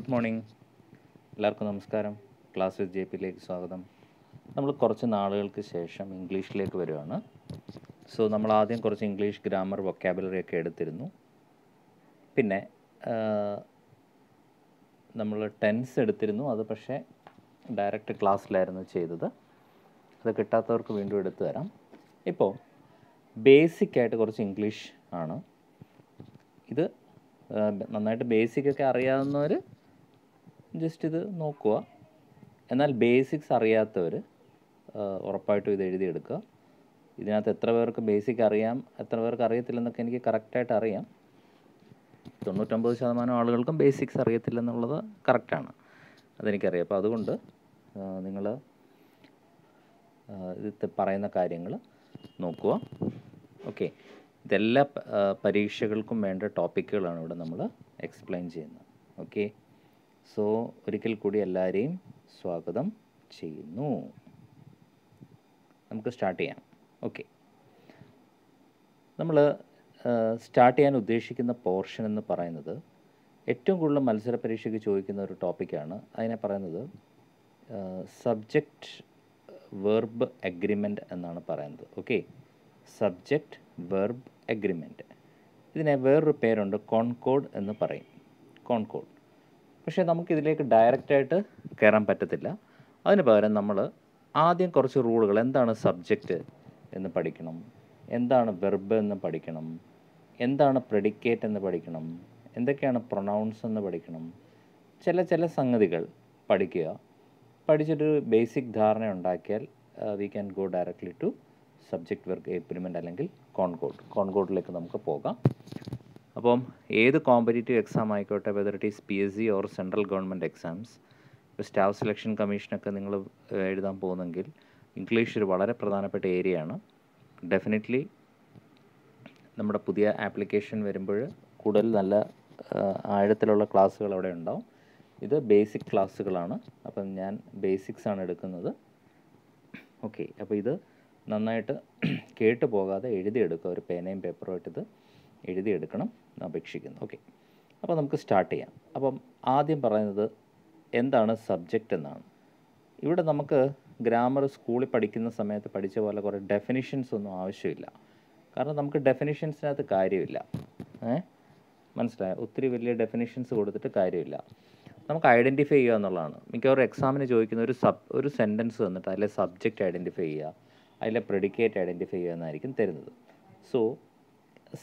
Good morning. എല്ലാവർക്കും നമസ്കാരം. Class with J പിയിലേക്ക് സ്വാഗതം. നമ്മൾ കുറച്ച് നാളുകൾക്ക് ശേഷം ഇംഗ്ലീഷിലേക്ക് വരുവാണ്. സോ നമ്മൾ ആദ്യം കുറച്ച് ഇംഗ്ലീഷ് ഗ്രാമർ വൊക്കാബുലറി ഒക്കെ എടുത്തിരുന്നു. പിന്നെ നമ്മൾ ടെൻസ് എടുത്തിരുന്നു. അത് പക്ഷേ ഡയറക്റ്റ് ക്ലാസ്സിലായിരുന്നു ചെയ്തത്. അത് കിട്ടാത്തവർക്ക് വീണ്ടും എടുത്തു തരാം. ഇപ്പോൾ ബേസിക്കായിട്ട് കുറച്ച് ഇംഗ്ലീഷ് ആണ്. ഇത് നന്നായിട്ട് ബേസിക്കൊക്കെ അറിയാവുന്നവർ ജസ്റ്റ് ഇത് നോക്കുക. എന്നാൽ ബേസിക്സ് അറിയാത്തവർ ഉറപ്പായിട്ടും ഇത് എഴുതിയെടുക്കുക. ഇതിനകത്ത് എത്ര പേർക്ക് ബേസിക് അറിയാം, എത്ര പേർക്ക് അറിയത്തില്ലെന്നൊക്കെ എനിക്ക് കറക്റ്റായിട്ട് അറിയാം. 99% ആളുകൾക്കും ബേസിക്സ് അറിയത്തില്ലെന്നുള്ളത് കറക്റ്റാണ്, അതെനിക്കറിയാം. അപ്പോൾ അതുകൊണ്ട് നിങ്ങൾ ഇത് പറയുന്ന കാര്യങ്ങൾ നോക്കുക. ഓക്കെ, ഇതെല്ലാ പരീക്ഷകൾക്കും വേണ്ട ടോപ്പിക്കുകളാണ് ഇവിടെ നമ്മൾ എക്സ്പ്ലെയിൻ ചെയ്യുന്നത്. ഓക്കെ, സോ ഒരിക്കൽ കൂടി എല്ലാവരെയും സ്വാഗതം ചെയ്യുന്നു. നമുക്ക് സ്റ്റാർട്ട് ചെയ്യാം. ഓക്കെ, നമ്മൾ സ്റ്റാർട്ട് ചെയ്യാൻ ഉദ്ദേശിക്കുന്ന പോർഷൻ എന്ന് പറയുന്നത് ഏറ്റവും കൂടുതൽ മത്സര പരീക്ഷയ്ക്ക് ചോദിക്കുന്ന ഒരു ടോപ്പിക്കാണ്. അതിനെ പറയുന്നത് സബ്ജക്റ്റ് വെർബ് എഗ്രിമെൻ്റ് എന്നാണ് പറയുന്നത്. Okay, subject verb agreement. ഇതിനെ വേറൊരു പേരുണ്ട്, കോൺകോഡ് എന്ന് പറയും. കോൺകോഡ്. പക്ഷേ നമുക്കിതിലേക്ക് ഡയറക്റ്റായിട്ട് കയറാൻ പറ്റത്തില്ല. അതിന് പകരം നമ്മൾ ആദ്യം കുറച്ച് റൂളുകൾ, എന്താണ് സബ്ജക്റ്റ് എന്ന് പഠിക്കണം, എന്താണ് വെർബ് എന്ന് പഠിക്കണം, എന്താണ് പ്രെഡിക്കേറ്റ് എന്ന് പഠിക്കണം, എന്തൊക്കെയാണ് പ്രൊനൗൺസ് എന്ന് പഠിക്കണം. ചില സംഗതികൾ പഠിക്കുക. പഠിച്ചിട്ടൊരു ബേസിക് ധാരണ ഉണ്ടാക്കിയാൽ we can go directly to subject verb agreement അല്ലെങ്കിൽ കോൺകോഡിലേക്ക് നമുക്ക് പോകാം. അപ്പം ഏത് കോമ്പറ്റേറ്റീവ് എക്സാം ആയിക്കോട്ടെ, whether it is PSC or central government exams, ഇപ്പോൾ സ്റ്റാഫ് സെലക്ഷൻ കമ്മീഷനൊക്കെ നിങ്ങൾ എഴുതാൻ പോകുന്നെങ്കിൽ ഇംഗ്ലീഷ് ഒരു വളരെ പ്രധാനപ്പെട്ട ഏരിയയാണ്. ഡെഫിനറ്റ്ലി നമ്മുടെ പുതിയ ആപ്ലിക്കേഷൻ വരുമ്പോൾ കൂടുതൽ നല്ല ആഴത്തിലുള്ള ക്ലാസ്സുകൾ അവിടെ ഉണ്ടാവും. ഇത് ബേസിക് ക്ലാസ്സുകളാണ്. അപ്പം ഞാൻ ബേസിക്സ് ആണ് എടുക്കുന്നത്. ഓക്കെ, അപ്പോൾ ഇത് നന്നായിട്ട് കേട്ട് പോകാതെ എഴുതിയെടുക്കുക. ഒരു പേനയും പേപ്പറുമായിട്ട് ഇത് എഴുതിയെടുക്കണം എന്ന് അപേക്ഷിക്കുന്നു. ഓക്കെ, അപ്പോൾ നമുക്ക് സ്റ്റാർട്ട് ചെയ്യാം. അപ്പം ആദ്യം പറയുന്നത് എന്താണ് സബ്ജക്റ്റ് എന്നാണ്. ഇവിടെ നമുക്ക് ഗ്രാമർ സ്കൂളിൽ പഠിക്കുന്ന സമയത്ത് പഠിച്ച പോലെ കുറേ ഡെഫിനിഷൻസ് ഒന്നും ആവശ്യമില്ല. കാരണം നമുക്ക് ഡെഫിനിഷൻസിനകത്ത് കാര്യമില്ല. മനസ്സിലായോ? ഒത്തിരി വലിയ ഡെഫിനിഷൻസ് കൊടുത്തിട്ട് കാര്യമില്ല. നമുക്ക് ഐഡൻറ്റിഫൈ ചെയ്യുക എന്നുള്ളതാണ്. മിക്കവാറും എക്സാമിന് ചോദിക്കുന്ന ഒരു സെൻറ്റൻസ് തന്നിട്ട് അതിലെ സബ്ജക്റ്റ് ഐഡൻറ്റിഫൈ ചെയ്യുക, അതിലെ പ്രെഡിക്കേറ്റ് ഐഡൻറ്റിഫൈ ചെയ്യുക എന്നായിരിക്കും തരുന്നത്. സോ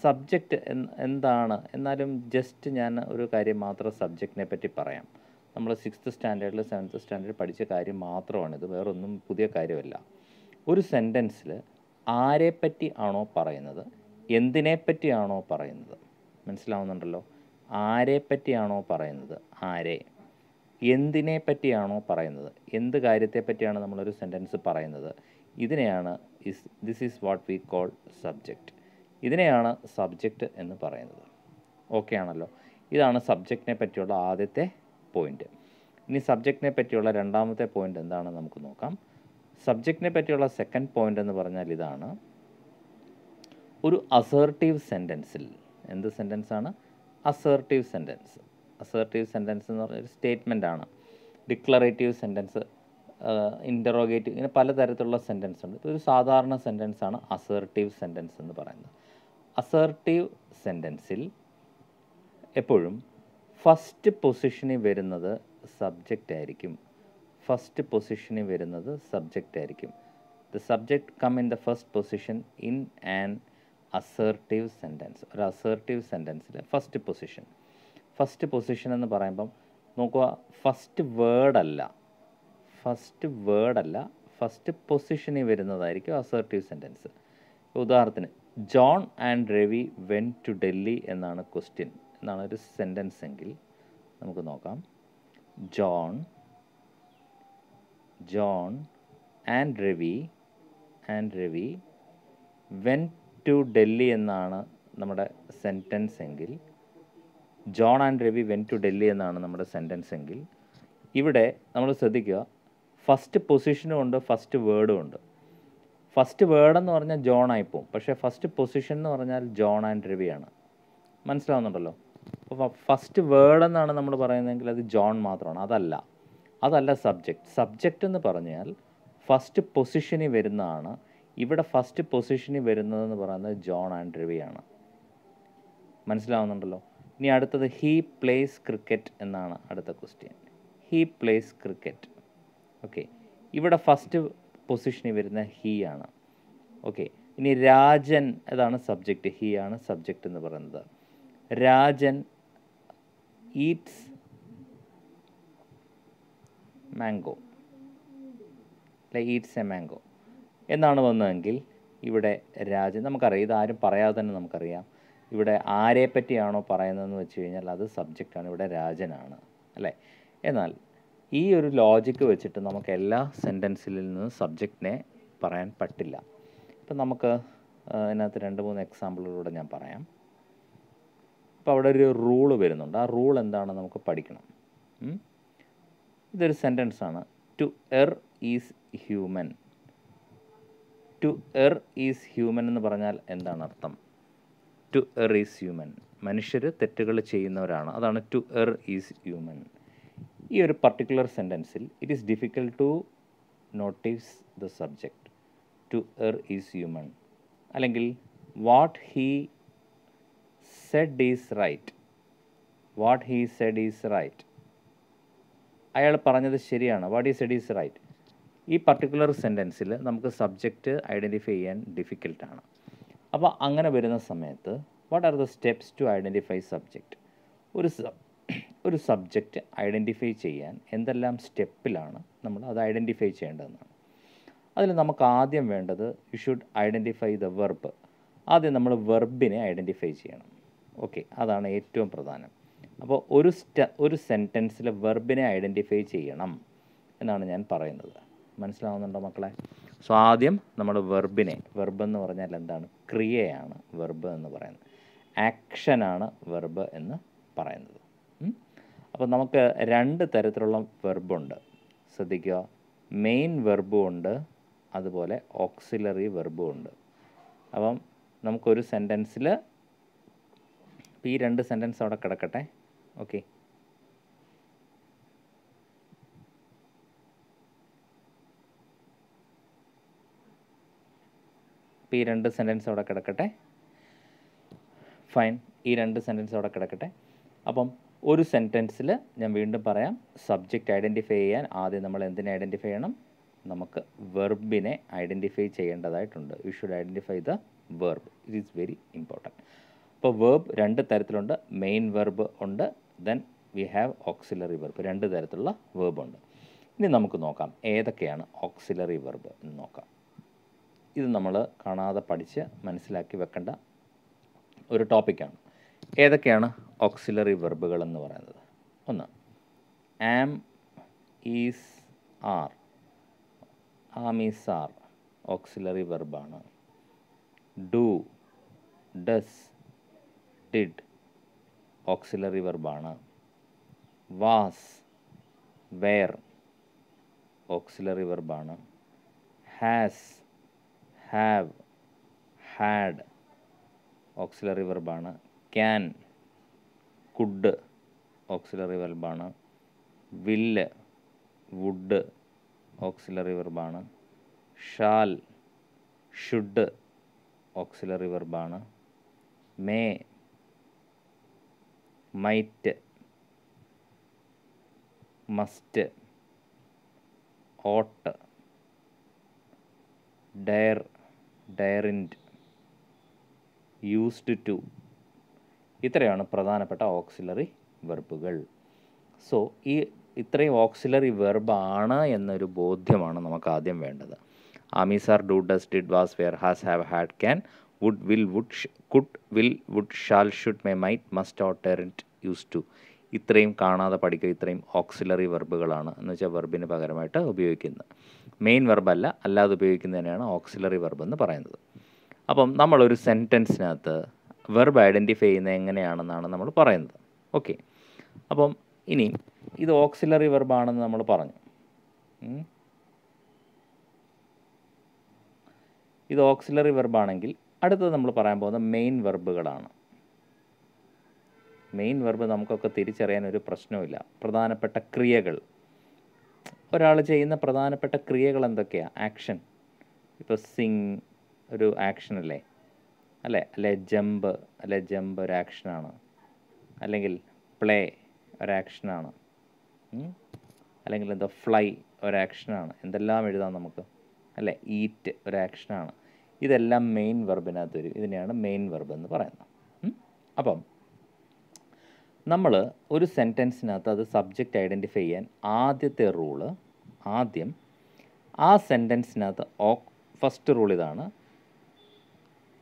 സബ്ജക്റ്റ് എന്താണ്? എന്നാലും ജസ്റ്റ് ഞാൻ ഒരു കാര്യം മാത്രം സബ്ജക്റ്റിനെ പറ്റി പറയാം. നമ്മൾ 6th സ്റ്റാൻഡേർഡിൽ 7th സ്റ്റാൻഡേർഡിൽ പഠിച്ച കാര്യം മാത്രമാണിത്, വേറൊന്നും പുതിയ കാര്യമല്ല. ഒരു സെൻറ്റൻസിൽ ആരെപ്പറ്റി ആണോ പറയുന്നത്, എന്തിനെപ്പറ്റിയാണോ പറയുന്നത്, മനസ്സിലാവുന്നുണ്ടല്ലോ? ആരെപ്പറ്റിയാണോ പറയുന്നത്, ആരെ, എന്തിനെ പറ്റിയാണോ പറയുന്നത്, എന്ത് കാര്യത്തെപ്പറ്റിയാണ് നമ്മളൊരു സെൻറ്റൻസ് പറയുന്നത്, ഇതിനെയാണ് this is what we call subject. ഇതിനെയാണ് സബ്ജക്റ്റ് എന്ന് പറയുന്നത്. ഓക്കെ ആണല്ലോ? ഇതാണ് സബ്ജക്റ്റിനെ പറ്റിയുള്ള ആദ്യത്തെ പോയിൻ്റ്. ഇനി സബ്ജക്റ്റിനെ പറ്റിയുള്ള രണ്ടാമത്തെ പോയിൻ്റ് എന്താണെന്ന് നമുക്ക് നോക്കാം. സബ്ജക്റ്റിനെ പറ്റിയുള്ള സെക്കൻഡ് പോയിൻ്റ് എന്ന് പറഞ്ഞാൽ ഇതാണ്. ഒരു അസേർട്ടീവ് സെൻറ്റൻസിൽ, എന്ത് സെൻറ്റൻസാണ്? Assertive sentence. അസേർട്ടീവ് സെൻറ്റൻസ് എന്ന് പറഞ്ഞൊരു സ്റ്റേറ്റ്മെൻ്റ് ആണ്. ഡിക്ലറേറ്റീവ് സെൻറ്റൻസ്, ഇൻ്ററോഗേറ്റീവ്, ഇങ്ങനെ പലതരത്തിലുള്ള സെൻറ്റൻസ് ഉണ്ട്. ഇതൊരു സാധാരണ സെൻറ്റൻസാണ് അസേർട്ടീവ് സെൻറ്റൻസ് എന്ന് പറയുന്നത്. അസേർട്ടീവ് സെൻറ്റൻസിൽ എപ്പോഴും ഫസ്റ്റ് പൊസിഷനിൽ വരുന്നത് സബ്ജക്റ്റ് ആയിരിക്കും. ഫസ്റ്റ് പൊസിഷനിൽ വരുന്നത് സബ്ജക്റ്റ് ആയിരിക്കും. The subject come in the first position in an assertive sentence. ഒരു അസേർട്ടീവ് സെൻറ്റൻസിൽ ഫസ്റ്റ് പൊസിഷൻ എന്ന് പറയുമ്പം നോക്കുക, ഫസ്റ്റ് വേർഡല്ല, ഫസ്റ്റ് പൊസിഷനിൽ വരുന്നതായിരിക്കും അസേർട്ടീവ് സെൻറ്റൻസ്. ഉദാഹരണത്തിന്, John and Ravi went to Delhi എന്നാണ് ക്വസ്റ്റ്യൻ, എന്നാണ് ഒരു സെൻറ്റൻസ് എങ്കിൽ നമുക്ക് നോക്കാം. John and Ravi went to Delhi എന്നാണ് നമ്മുടെ സെൻറ്റൻസ് എങ്കിൽ, John and Ravi went to Delhi എന്നാണ് നമ്മുടെ സെൻറ്റൻസ് എങ്കിൽ, ഇവിടെ നമ്മൾ ശ്രദ്ധിക്കുക, ഫസ്റ്റ് പൊസിഷനും ഉണ്ട്, ഫസ്റ്റ് വേർഡും ഉണ്ട്. ഫസ്റ്റ് വേർഡ് എന്ന് പറഞ്ഞാൽ ജോൺ ആയിപ്പോവും, പക്ഷേ ഫസ്റ്റ് പൊസിഷൻ എന്ന് പറഞ്ഞാൽ ജോൺ ആൻഡ് രവിയാണ്. മനസ്സിലാവുന്നുണ്ടല്ലോ? അപ്പോൾ ഫസ്റ്റ് വേർഡ് എന്നാണ് നമ്മൾ പറയുന്നതെങ്കിൽ അത് ജോൺ മാത്രമാണ്. അതല്ല സബ്ജക്റ്റ് എന്ന് പറഞ്ഞാൽ ഫസ്റ്റ് പൊസിഷനിൽ വരുന്നതാണ്. ഇവിടെ ഫസ്റ്റ് പൊസിഷനിൽ വരുന്നതെന്ന് പറയുന്നത് ജോൺ ആൻഡ് രവിയാണ്. മനസ്സിലാവുന്നുണ്ടല്ലോ. ഇനി അടുത്തത് ഹീ പ്ലേസ് ക്രിക്കറ്റ് എന്നാണ് അടുത്ത question. He place cricket. Okay, ഇവിടെ ഫസ്റ്റ് പൊസിഷനിൽ വരുന്ന ഹീ ആണ്. ഓക്കെ, ഇനി രാജൻ അതാണ് സബ്ജക്റ്റ്, ഹീ ആണ് സബ്ജക്റ്റ് എന്ന് പറയുന്നത്. രാജൻ ഈറ്റ്സ് മാംഗോ, അല്ലെ ഈറ്റ്സ് എ മാംഗോ എന്നാണ് വന്നതെങ്കിൽ ഇവിടെ രാജൻ നമുക്കറിയാം, ഇതാരും പറയാതെ തന്നെ നമുക്കറിയാം ഇവിടെ ആരെ പറ്റിയാണോ പറയുന്നതെന്ന് വെച്ച് കഴിഞ്ഞാൽ അത് സബ്ജക്റ്റാണ്, ഇവിടെ രാജനാണ് അല്ലേ. എന്നാൽ ഈ ഒരു ലോജിക്ക് വെച്ചിട്ട് നമുക്ക് എല്ലാ സെൻറ്റൻസിൽ നിന്നും സബ്ജക്റ്റിനെ പറയാൻ പറ്റില്ല. ഇപ്പം നമുക്ക് ഇതിനകത്ത് 2-3 എക്സാമ്പിളുകളൂടെ ഞാൻ പറയാം. അപ്പോൾ അവിടെ ഒരു റൂള് വരുന്നുണ്ട്. ആ റൂൾ എന്താണ് നമുക്ക് പഠിക്കണം. ഇതൊരു സെൻറ്റൻസാണ്. To err is human. To err is human എന്ന് പറഞ്ഞാൽ എന്താണ് അർത്ഥം? ടു എർ ഈസ് ഹ്യൂമൻ, മനുഷ്യർ തെറ്റുകൾ ചെയ്യുന്നവരാണ്, അതാണ് ടു എർ ഈസ് ഹ്യൂമൻ. ഈ ഒരു പർട്ടിക്കുലർ സെൻറ്റൻസിൽ it is difficult to notice the subject. To err is human. അല്ലെങ്കിൽ what he said is right. What he said is right. അയാൾ പറഞ്ഞത് ശരിയാണ്. What he said is right. ഈ particular സെൻറ്റൻസിൽ നമുക്ക് സബ്ജക്റ്റ് ഐഡൻറ്റിഫൈ ചെയ്യാൻ ഡിഫിക്കൽട്ടാണ്. അപ്പോൾ അങ്ങനെ വരുന്ന സമയത്ത് what are the steps to identify subject? ഒരു സബ്ജക്റ്റ് ഐഡൻറ്റിഫൈ ചെയ്യാൻ എന്തെല്ലാം സ്റ്റെപ്പിലാണ് നമ്മൾ അത് ഐഡൻറ്റിഫൈ ചെയ്യേണ്ടതെന്നാണ്. അതിൽ നമുക്ക് ആദ്യം വേണ്ടത് you should identify the verb. ആദ്യം നമ്മൾ വെർബിനെ ഐഡൻറ്റിഫൈ ചെയ്യണം. ഓക്കെ, അതാണ് ഏറ്റവും പ്രധാനം. അപ്പോൾ ഒരു സെൻറ്റൻസിൽ വെർബിനെ ഐഡൻറ്റിഫൈ ചെയ്യണം എന്നാണ് ഞാൻ പറയുന്നത്. മനസ്സിലാവുന്നുണ്ടോ മക്കളെ? സോ ആദ്യം നമ്മൾ വെർബ് എന്ന് പറഞ്ഞാൽ എന്താണ്? ക്രിയയാണ് വെർബ് എന്ന് പറയുന്നത്. ആക്ഷനാണ് വെർബ് എന്ന് പറയുന്നത്. അപ്പോൾ നമുക്ക് 2 തരത്തിലുള്ള വെർബുണ്ട്, ശ്രദ്ധിക്കുക. മെയിൻ വെർബും ഉണ്ട്, അതുപോലെ ഓക്സിലറി വെർബും ഉണ്ട്. അപ്പം നമുക്കൊരു സെൻറ്റൻസിൽ ഈ 2 സെൻറ്റൻസ് അവിടെ കിടക്കട്ടെ. ഓക്കെ, അപ്പോൾ ഈ 2 സെൻറ്റൻസ് അവിടെ കിടക്കട്ടെ. ഫൈൻ, ഈ 2 സെൻറ്റൻസ് അവിടെ കിടക്കട്ടെ. അപ്പം ഒരു സെൻറ്റൻസിൽ ഞാൻ വീണ്ടും പറയാം, സബ്ജക്റ്റ് ഐഡൻറ്റിഫൈ ചെയ്യാൻ ആദ്യം നമ്മൾ എന്തിനെ ഐഡൻറ്റിഫൈ ചെയ്യണം? നമുക്ക് വെർബിനെ ഐഡൻറ്റിഫൈ ചെയ്യേണ്ടതായിട്ടുണ്ട്. You should identify the verb. It is very important. അപ്പോൾ വെർബ് 2 തരത്തിലുണ്ട്. മെയിൻ വെർബ് ഉണ്ട്, then we have auxiliary verb. 2 തരത്തിലുള്ള വെർബ് ഉണ്ട്. ഇനി നമുക്ക് നോക്കാം ഏതൊക്കെയാണ് ഓക്സിലറി വെർബ് എന്ന് നോക്കാം. ഇത് നമ്മൾ കാണാതെ പഠിച്ച് മനസ്സിലാക്കി വെക്കേണ്ട ഒരു ടോപ്പിക്കാണ്. ഏതൊക്കെയാണ് ഓക്സിലറി വെർബുകൾ എന്ന് പറയുന്നത്? 1, am, is, are. Am, is, are auxiliary വെർബാണ്. ഡു, ഡസ്, ഡിഡ് ഓക്സിലറി വെർബാണ്. വാസ്, വെയർ ഓക്സിലറി വെർബാണ്. ഹാസ്, ഹാവ്, ഹാഡ് ഓക്സിലറി വെർബാണ്. ക്യാൻ, കുഡ് ഓക്സിലറി വെർബാണ്. വില്ല്, വുഡ് ഓക്സിലറി വെർബാണ്. ഷാൽ, ഷുഡ് ഓക്സിലറി വെർബാണ്. May, might, must, ought, dare, daren't, used to. ഇത്രയാണ് പ്രധാനപ്പെട്ട auxiliary വെർബുകൾ. സോ ഇത്രയും ഓക്സിലറി വെർബാണ് എന്നൊരു ബോധ്യമാണ് നമുക്ക് ആദ്യം വേണ്ടത്. Am is, are, do, does, did, was, were, has, have, had, can, would, will, would, could, will, would, shall, should, may, might, must, ought, daren't, used to. ഇത്രയും കാണാതെ പഠിക്കുക. ഇത്രയും ഓക്സിലറി വെർബുകളാണ്, എന്ന് വെച്ചാൽ വെർബിന് പകരമായിട്ട് ഉപയോഗിക്കുന്നത്. മെയിൻ വെർബല്ല, അല്ലാതെ ഉപയോഗിക്കുന്നതിനാണ് ഓക്സിലറി വെർബ് എന്ന് പറയുന്നത്. അപ്പം നമ്മളൊരു സെൻറ്റൻസിനകത്ത് വെർബ് ഐഡൻറ്റിഫൈ ചെയ്യുന്നത് എങ്ങനെയാണെന്നാണ് നമ്മൾ പറയുന്നത്. ഓക്കെ, അപ്പം ഇനി ഇത് ഓക്സിലറി വെർബാണെന്ന് നമ്മൾ പറഞ്ഞു. ഇത് ഓക്സിലറി വെർബാണെങ്കിൽ അടുത്തത് നമ്മൾ പറയാൻ പോകുന്ന മെയിൻ വെർബുകളാണ്. മെയിൻ വെർബ് നമുക്കൊക്കെ തിരിച്ചറിയാൻ ഒരു പ്രശ്നവുമില്ല. പ്രധാനപ്പെട്ട ക്രിയകൾ, ഒരാൾ ചെയ്യുന്ന പ്രധാനപ്പെട്ട ക്രിയകൾ എന്തൊക്കെയാണ്? ആക്ഷൻ. ഇപ്പോൾ സിങ് ഒരു ആക്ഷൻ അല്ലേ, അല്ലേ ജമ്പ് ഒരു ആക്ഷനാണ്, അല്ലെങ്കിൽ പ്ലേ ഒരു ആക്ഷനാണ്, അല്ലെങ്കിൽ എന്താ ഫ്ലൈ ഒരു ആക്ഷനാണ്, എന്തെല്ലാം എഴുതാം നമുക്ക് അല്ലേ, ഈറ്റ് ഒരു ആക്ഷനാണ്. ഇതെല്ലാം മെയിൻ വെർബിനകത്ത് വരും. ഇതിനെയാണ് മെയിൻ വെർബ് എന്ന് പറയുന്നത്. അപ്പം നമ്മൾ ഒരു സെൻറ്റൻസിനകത്ത് അത് സബ്ജക്റ്റ് ഐഡൻറ്റിഫൈ ചെയ്യാൻ ആദ്യത്തെ റൂള്, ആദ്യം ആ സെൻറ്റൻസിനകത്ത് ഫസ്റ്റ് റൂൾ ഇതാണ്: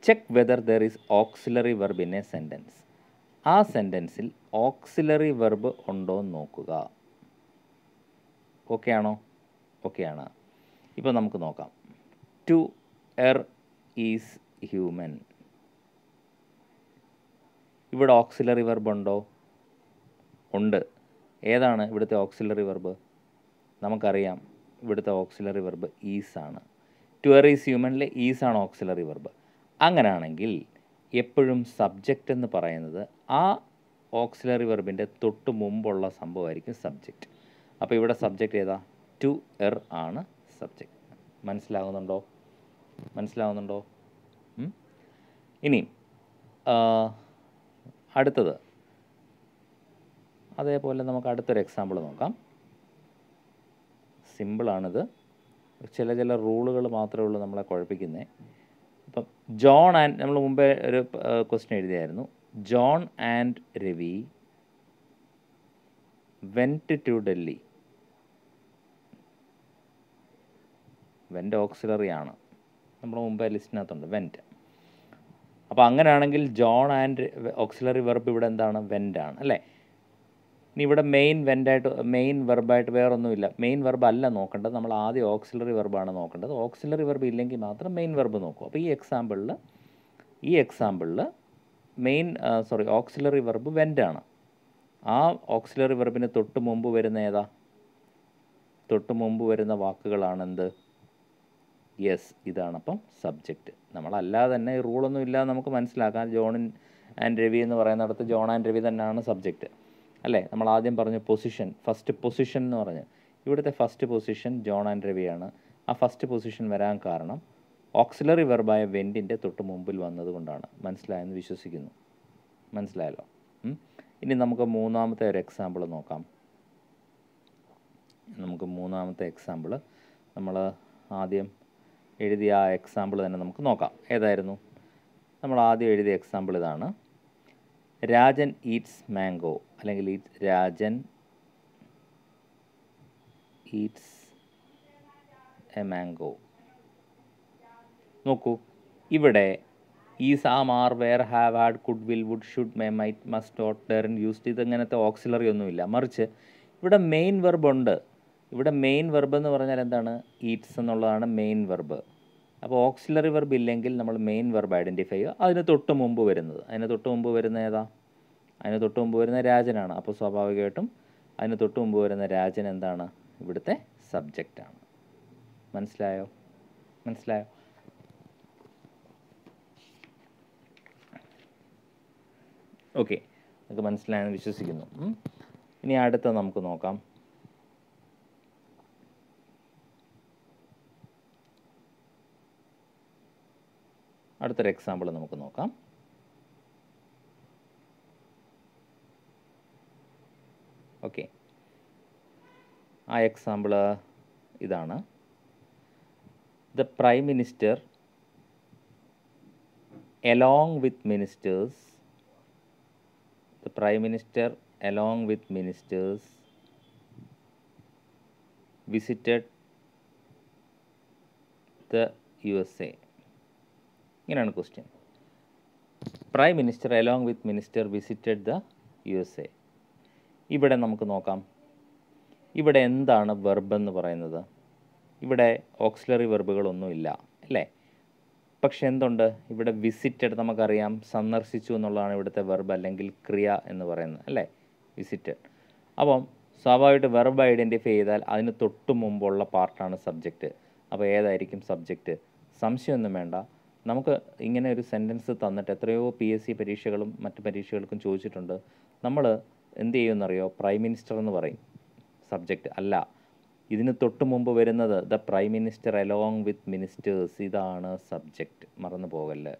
check whether there is auxiliary verb in A sentence. ആ സെൻറ്റൻസിൽ ഓക്സിലറി വെർബ് ഉണ്ടോ എന്ന് നോക്കുക. ഓക്കെ ആണോ? ഓക്കെ ആണ്. ഇപ്പോൾ നമുക്ക് നോക്കാം. To err is human. ഇവിടെ ഓക്സിലറി വെർബ് ഉണ്ടോ? ഉണ്ട്. ഏതാണ് ഇവിടുത്തെ ഓക്സിലറി വെർബ്? നമുക്കറിയാം ഇവിടുത്തെ ഓക്സിലറി വെർബ് ഈസ് ആണ്. ടു എർ ഈസ് ഹ്യൂമനിലെ ഈസ് ആണ് ഓക്സിലറി വെർബ്. അങ്ങനെയാണെങ്കിൽ എപ്പോഴും സബ്ജക്റ്റ് എന്ന് പറയുന്നത് ആ ഓക്സിലറി വെർബിൻ്റെ തൊട്ട് മുമ്പുള്ള സംഭവമായിരിക്കും സബ്ജക്റ്റ്. അപ്പോൾ ഇവിടെ സബ്ജക്റ്റ് ഏതാ? ടു എർ ആണ് സബ്ജക്റ്റ്. മനസ്സിലാവുന്നുണ്ടോ? ഇനി അടുത്തത് അതേപോലെ നമുക്ക് അടുത്തൊരു എക്സാമ്പിൾ നോക്കാം. സിമ്പിളാണിത്. ചില റൂളുകൾ മാത്രമേ ഉള്ളൂ നമ്മളെ കുഴപ്പിക്കുന്നത്. ഇപ്പം ജോൺ ആൻഡ്, നമ്മൾ മുമ്പേ ഒരു ക്വസ്റ്റ്യൻ എഴുതിയായിരുന്നു. John and Ravi went to Delhi. Went auxiliary ആണ്, നമ്മൾ മുമ്പേ ലിസ്റ്റിനകത്തുണ്ട് വെൻറ്റ്. അപ്പോൾ അങ്ങനെയാണെങ്കിൽ ജോൺ ആൻഡ് ഓക്സിലറി വെർബ് ഇവിടെ എന്താണ്? വെൻറ്റ് ആണ് അല്ലേ. ഇനി ഇവിടെ മെയിൻ വെർബായിട്ട് വേറൊന്നുമില്ല. മെയിൻ വെർബ് അല്ല നോക്കേണ്ടത്, നമ്മൾ ആദ്യം ഓക്സിലറി വെർബാണ് നോക്കേണ്ടത്. ഓക്സിലറി വെർബ് ഇല്ലെങ്കിൽ മാത്രം മെയിൻ വെർബ് നോക്കും. അപ്പോൾ ഈ എക്സാമ്പിളിൽ ഓക്സിലറി വെർബ് വെൻറ്റ് ആണ്. ആ ഓക്സിലറി വെർബിന് തൊട്ട് മുമ്പ് വരുന്ന ഏതാ? തൊട്ട് മുമ്പ് വരുന്ന വാക്കുകളാണ് എന്ത്? യെസ്, ഇതാണ് അപ്പം സബ്ജക്റ്റ്. നമ്മളല്ലാതെ തന്നെ ഈ റൂളൊന്നും ഇല്ലാതെ നമുക്ക് മനസ്സിലാക്കാം. ജോൺ ആൻഡ് രവി എന്ന് പറയുന്നിടത്ത് ജോൺ ആൻഡ് രവി തന്നെയാണ് സബ്ജക്റ്റ് അല്ലേ. നമ്മൾ ആദ്യം പറഞ്ഞു പൊസിഷൻ, ഫസ്റ്റ് പൊസിഷൻ എന്ന് പറഞ്ഞ്. ഇവിടുത്തെ ഫസ്റ്റ് പൊസിഷൻ ജോൺ ആൻഡ് രവിയാണ്. ആ ഫസ്റ്റ് പൊസിഷൻ വരാൻ കാരണം ഓക്സിലറി വെർബായ വെൻറ്റിൻ്റെ തൊട്ട് മുമ്പിൽ വന്നതുകൊണ്ടാണ്. മനസ്സിലായെന്ന് വിശ്വസിക്കുന്നു. മനസ്സിലായല്ലോ? ഇനി നമുക്ക് മൂന്നാമത്തെ ഒരു എക്സാമ്പിൾ നോക്കാം. നമ്മൾ ആദ്യം എഴുതിയ ആ എക്സാമ്പിൾ തന്നെ നമുക്ക് നോക്കാം. ഏതായിരുന്നു? നമ്മൾ ആദ്യം എഴുതിയ എക്സാമ്പിൾ ഇതാണ്. രാജൻ ഈറ്റ്സ് മാംഗോ, അല്ലെങ്കിൽ രാജൻ ഈറ്റ്സ് എ മാംഗോ. നോക്കൂ, ഇവിടെ is, am, are, were, have, had, could, will, would, should, may, might, must, ought, daren't, used, ഇതങ്ങനത്തെ ഓക്സിലറി ഒന്നുമില്ല. മറിച്ച് ഇവിടെ മെയിൻ വെർബ് ഉണ്ട്. ഇവിടെ മെയിൻ വെർബ് എന്ന് പറഞ്ഞാൽ എന്താണ്? ഈറ്റ്സ് എന്നുള്ളതാണ് മെയിൻ വെർബ്. അപ്പോൾ ഓക്സിലറി വെർബ് ഇല്ലെങ്കിൽ നമ്മൾ മെയിൻ വെർബ് ഐഡൻറ്റിഫൈ ചെയ്യുക. അതിന് തൊട്ട് മുമ്പ് വരുന്നത് ഏതാ? അതിന് തൊട്ട് മുമ്പ് വരുന്ന രാജനാണ്. അപ്പോൾ സ്വാഭാവികമായിട്ടും അതിന് തൊട്ട് മുമ്പ് വരുന്ന രാജൻ എന്താണ്? ഇവിടുത്തെ സബ്ജക്റ്റാണ്. മനസ്സിലായോ? ഓക്കെ, നിങ്ങൾക്ക് മനസ്സിലായെന്ന് വിശ്വസിക്കുന്നു. ഇനി അടുത്ത നമുക്ക് നോക്കാം. അടുത്തൊരു എക്സാമ്പിൾ നമുക്ക് നോക്കാം. ഓക്കെ, ആ എക്സാമ്പിൾ ഇതാണ്. The prime minister along with ministers visited the USA. ഇങ്ങനെയാണ് question. Prime minister along with minister visited the USA. ഇവിടെ നമുക്ക് നോക്കാം, ഇവിടെ എന്താണ് വെർബ് എന്ന് പറയുന്നത്? ഇവിടെ ഓക്സിലറി വെർബുകളൊന്നുമില്ല അല്ലേ. പക്ഷെ എന്തുണ്ട് ഇവിടെ? വിസിറ്റഡ്, നമുക്കറിയാം സന്ദർശിച്ചു എന്നുള്ളതാണ് ഇവിടുത്തെ വെർബ് അല്ലെങ്കിൽ ക്രിയ എന്ന് പറയുന്നത് അല്ലേ, വിസിറ്റഡ്. അപ്പം സ്വാഭാവികമായിട്ട് വെർബ് ഐഡൻറ്റിഫൈ ചെയ്താൽ അതിന് തൊട്ട് മുമ്പുള്ള പാർട്ടാണ് സബ്ജക്റ്റ്. അപ്പോൾ ഏതായിരിക്കും സബ്ജക്റ്റ്? സംശയമൊന്നും വേണ്ട. നമുക്ക് ഇങ്ങനെ ഒരു സെൻറ്റൻസ് തന്നിട്ട് എത്രയോ PSC പരീക്ഷകളും മറ്റ് പരീക്ഷകൾക്കും ചോദിച്ചിട്ടുണ്ട്. നമ്മൾ എന്ത് ചെയ്യുമെന്നറിയോ? പ്രൈം മിനിസ്റ്റർ എന്ന് പറയും സബ്ജക്റ്റ്. അല്ല, ഇതിന് തൊട്ട് മുമ്പ് വരുന്നത് the prime minister along with ministers, ഇതാണ് സബ്ജക്റ്റ്, മറന്നു പോകല്ല്.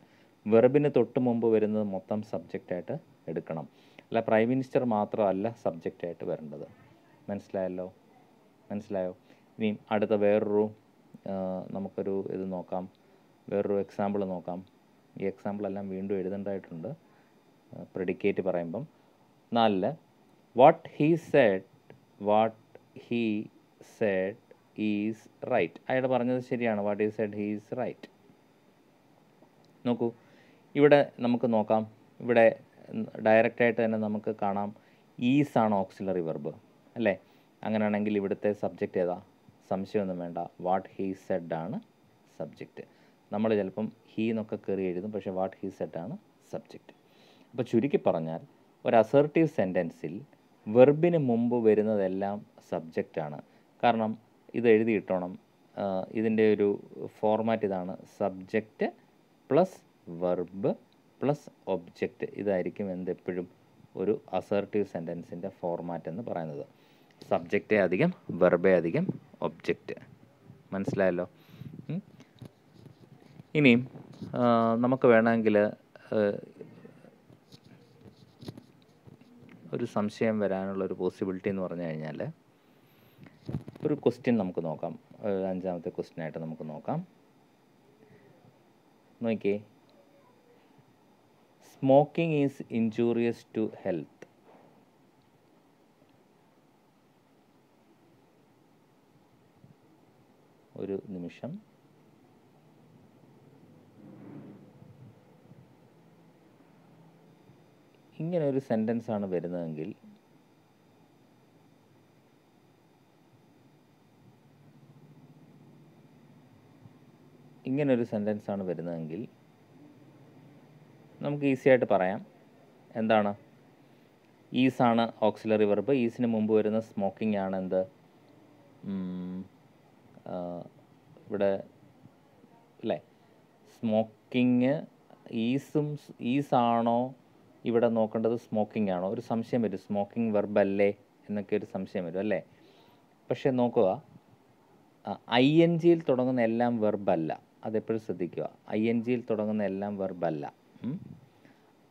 വെർബിന് തൊട്ട് മുമ്പ് വരുന്നത് മൊത്തം സബ്ജക്റ്റായിട്ട് എടുക്കണം. അല്ല, പ്രൈം മിനിസ്റ്റർ മാത്രമല്ല സബ്ജക്റ്റായിട്ട് വരേണ്ടത്. മനസ്സിലായോ? ഇനി അടുത്ത വേറൊരു നമുക്കൊരു ഇത് നോക്കാം, വേറൊരു എക്സാമ്പിൾ നോക്കാം. ഈ എക്സാമ്പിളെല്ലാം വീണ്ടും എഴുതേണ്ടതായിട്ടുണ്ട് പ്രെഡിക്കേറ്റ് പറയുമ്പം. 4 what he said is right. അയാൾ പറഞ്ഞത് ശരിയാണ്. What he said he is right. നോക്കൂ, ഇവിടെ നമുക്ക് നോക്കാം. ഇവിടെ ഡയറക്റ്റായിട്ട് തന്നെ നമുക്ക് കാണാം ഈസ് ആണ് ഓക്സിലറി വെർബ് അല്ലേ? അങ്ങനെയാണെങ്കിൽ ഇവിടുത്തെ സബ്ജക്റ്റ് ഏതാ? സംശയമൊന്നും വേണ്ട, വാട്ട് ഹീ സെഡ് ആണ് സബ്ജക്റ്റ്. നമ്മൾ ചിലപ്പം ഹീ എന്നൊക്കെ കയറി എഴുതും, പക്ഷേ വാട്ട് ഹീ സെഡ് ആണ് സബ്ജക്റ്റ്. അപ്പോൾ ചുരുക്കി പറഞ്ഞാൽ ഒരു അസർട്ടീവ് സെൻറ്റൻസിൽ വെർബിന് മുമ്പ് വരുന്നതെല്ലാം സബ്ജക്റ്റാണ്. കാരണം ഇത് എഴുതിയിട്ടോണം, ഇതിൻ്റെ ഒരു ഫോർമാറ്റ് ഇതാണ്: subject plus verb plus object. ഇതായിരിക്കും എന്തെപ്പോഴും ഒരു അസർട്ടീവ് സെൻറ്റൻസിൻ്റെ ഫോർമാറ്റ് എന്ന് പറയുന്നത്. സബ്ജക്റ്റേ അധികം വെർബേ അധികം ഒബ്ജക്റ്റ്. മനസ്സിലായല്ലോ? ഇനിയും നമുക്ക് വേണമെങ്കിൽ ഒരു സംശയം വരാനുള്ളൊരു പോസിബിലിറ്റി എന്ന് പറഞ്ഞു കഴിഞ്ഞാൽ, ഒരു ക്വസ്റ്റ്യൻ നമുക്ക് നോക്കാം. 5ാമത്തെ ക്വസ്റ്റ്യനായിട്ട് നമുക്ക് നോക്കാം. നോക്കിയേ, smoking is injurious to health. ഒരു നിമിഷം. ഇങ്ങനെ ഒരു സെൻറ്റൻസ് ആണ് വരുന്നതെങ്കിൽ നമുക്ക് ഈസി ആയിട്ട് പറയാം. എന്താണ്? ഈസാണ് ഓക്സിലറി വെർബ്. ഈസിന് മുമ്പ് വരുന്ന സ്മോക്കിംഗ് ആണ് എന്ത്? ഇവിടെ അല്ലേ? സ്മോക്കിങ് ഈസാണോ ഇവിടെ നോക്കേണ്ടത്, സ്മോക്കിംഗ് ആണോ? ഒരു സംശയം വരും, സ്മോക്കിംഗ് വെർബ് അല്ലേ എന്നൊക്കെ ഒരു സംശയം വരും അല്ലേ? പക്ഷേ നോക്കുക, INGയിൽ തുടങ്ങുന്ന എല്ലാം വെർബല്ല. അതെപ്പോഴും ശ്രദ്ധിക്കുക. INGയിൽ തുടങ്ങുന്ന എല്ലാം വെർബല്ല.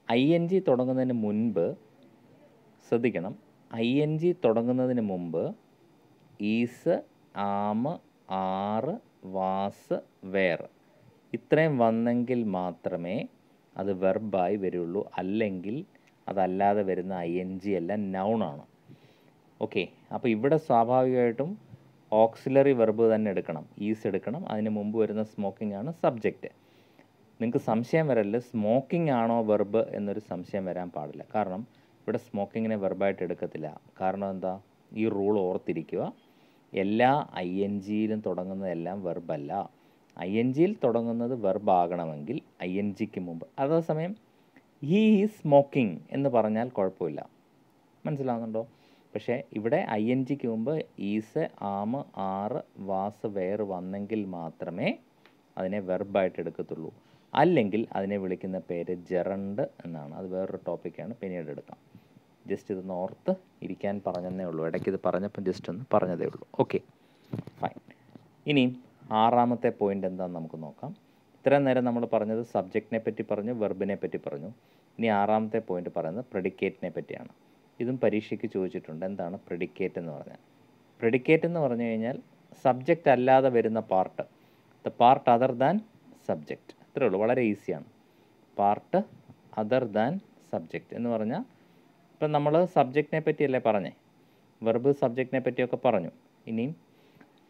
ING തുടങ്ങുന്നതിന് മുൻപ് ശ്രദ്ധിക്കണം, ING തുടങ്ങുന്നതിന് മുമ്പ് ഈസ്, ആമ്, ആറ്, വാസ്, വേർ ഇത്രയും വന്നെങ്കിൽ മാത്രമേ അത് വെർബായി വരുള്ളൂ. അല്ലെങ്കിൽ അതല്ലാതെ വരുന്ന ING എല്ലാം നൗണാണ്. ഓക്കെ, അപ്പോൾ ഇവിടെ സ്വാഭാവികമായിട്ടും ഓക്സിലറി വെർബ് തന്നെ എടുക്കണം, ഈസ് എടുക്കണം. അതിന് മുമ്പ് വരുന്ന സ്മോക്കിംഗ് ആണ് സബ്ജക്റ്റ്. നിങ്ങൾക്ക് സംശയം വരല്ല, സ്മോക്കിംഗ് ആണോ വെർബ് എന്നൊരു സംശയം വരാൻ പാടില്ല. കാരണം ഇവിടെ സ്മോക്കിങ്ങിനെ വെർബായിട്ട് എടുക്കത്തില്ല. കാരണം എന്താ? ഈ റൂൾ ഓർത്തിരിക്കുക, എല്ലാ INGയിലും തുടങ്ങുന്നതെല്ലാം വെർബല്ല. INGയിൽ തുടങ്ങുന്നത് വെർബ് ആകണമെങ്കിൽ INGക്ക് മുമ്പ്. അതേസമയം ഹീ ഈസ് സ്മോക്കിംഗ് എന്ന് പറഞ്ഞാൽ കുഴപ്പമില്ല. മനസ്സിലാവുന്നുണ്ടോ? പക്ഷേ ഇവിടെ INGക്ക് മുമ്പ് ഈസ്, ആമ്, ആറ്, വാസ്, വേർ വന്നെങ്കിൽ മാത്രമേ അതിനെ വെർബായിട്ട് എടുക്കത്തുള്ളൂ. അല്ലെങ്കിൽ അതിനെ വിളിക്കുന്ന പേര് ജെറണ്ട് എന്നാണ്. അത് വേറൊരു ടോപ്പിക്കാണ്, പിന്നീട് എടുക്കാം. ജസ്റ്റ് ഇതൊന്ന് ഓർത്ത് ഇരിക്കാൻ പറഞ്ഞതേ ഉള്ളൂ. ഇടയ്ക്ക് ഇത് പറഞ്ഞപ്പം ജസ്റ്റ് ഒന്ന് പറഞ്ഞതേ ഉള്ളൂ. Okay, fine. ഇനിയും 6ാമത്തെ പോയിൻ്റ് എന്താണെന്ന് നമുക്ക് നോക്കാം. ഇത്രയും നേരം നമ്മൾ പറഞ്ഞത് സബ്ജക്റ്റിനെ പറ്റി പറഞ്ഞു, വെർബിനെ പറ്റി പറഞ്ഞു. ഇനി 6ാമത്തെ പോയിൻ്റ് പറയുന്നത് പ്രെഡിക്കേറ്റിനെ പറ്റിയാണ്. ഇതും പരീക്ഷയ്ക്ക് ചോദിച്ചിട്ടുണ്ട്. എന്താണ് പ്രെഡിക്കേറ്റ് എന്ന് പറഞ്ഞാൽ? പ്രെഡിക്കേറ്റ് എന്ന് പറഞ്ഞു കഴിഞ്ഞാൽ സബ്ജക്റ്റ് അല്ലാതെ വരുന്ന part, the part other than subject. അത്രേ ഉള്ളൂ, വളരെ ഈസിയാണ്. പാർട്ട് അതർ ദാൻ സബ്ജക്റ്റ് എന്ന് പറഞ്ഞാൽ, ഇപ്പം നമ്മൾ സബ്ജക്റ്റിനെ പറ്റിയല്ലേ പറഞ്ഞേ, വെർബ് സബ്ജക്റ്റിനെ പറ്റിയൊക്കെ പറഞ്ഞു. ഇനിയും